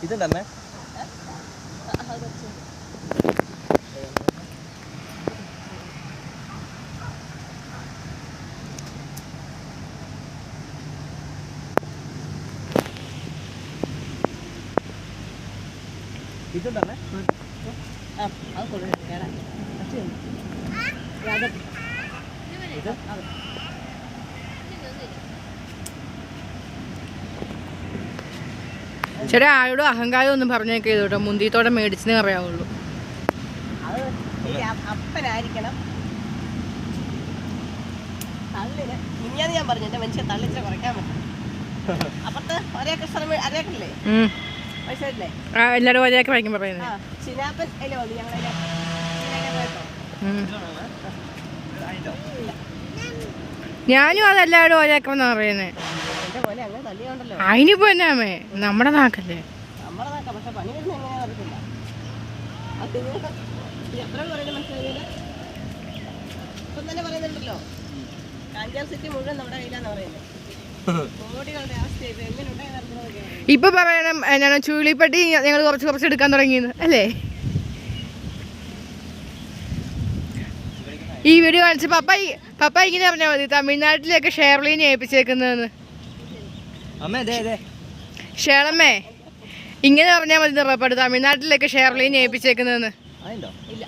ഇതുണ്ടമ്മേ ഇതുണ്ടമ്മേ അത് കൊടുക്കണം ഇത് ചേട്ടാ ആരോടും അഹങ്കാരം ഒന്നും പറഞ്ഞേക്കെ കേട്ടോ മുന്തിയത്തോടെ മേടിച്ചെന്നേ അറിയാവുള്ളൂ. അത് അപ്പനായിരിക്കണം. തള്ളിന് ഇങ്ങനെ ഞാൻ പറഞ്ഞു എന്റെ മനുഷ്യൻ തള്ളിച്ചിട്ട് കുറയ്ക്കാൻ പറ്റും. അപ്പുറത്ത് ഒരേക്കർ സ്ഥലം അരേക്കല്ലേ പൈസ ഇല്ലേ എല്ലാവരും ഒരേക്കർ വായിക്കും പറയുന്നത്. ചിനാപ്പൻ അല്ലേ വന്നു ഞങ്ങളതിലെ ഞാനും അതെല്ലാവരും ഒരേക്കർ എന്നാ പറയുന്നത്. എന്റെ പോലെ അങ്ങനെ തള്ളിയുണ്ടല്ലോ. അതിനിപ്പോ എന്നാമേ നമ്മുടെ നാക്കല്ലേ നമ്മളെ നാക്കാം. പക്ഷെ പണി വരുന്ന എങ്ങനെയാ അറിയത്തില്ല. അത് എത്ര പറയുന്നത് മനസ്സിലായില്ല. ഇപ്പം തന്നെ പറയുന്നുണ്ടല്ലോ കാഞ്ചാർ സിറ്റി മുഴുവൻ നമ്മുടെ കയ്യിലാന്ന് പറയുന്നത്. കോടികളുടെ അവസ്ഥ ഇപ്പൊ എങ്ങനെ ഉണ്ടായി നടക്കുന്നതൊക്കെ ഇപ്പൊ പറയണം എന്നാണ് ചുഴലിപ്പട്ടി ഞങ്ങൾ കുറച്ച് എടുക്കാൻ തുടങ്ങിയെന്ന് അല്ലേ? ഈ വീഡിയോ കാണിച്ച് പപ്പ ഇങ്ങനെ പറഞ്ഞാൽ മതി തമിഴ്നാട്ടിലേക്ക് ഷേർലീനെ ഏൽപ്പിച്ചേക്കുന്നതെന്ന്. ഷേളമ്മേ ഇങ്ങനെ പറഞ്ഞാൽ മതി ഉറപ്പാട് തമിഴ്നാട്ടിലേക്ക് ഷേർലീനെ ഏൽപ്പിച്ചേക്കുന്നതെന്ന്. ഇല്ല.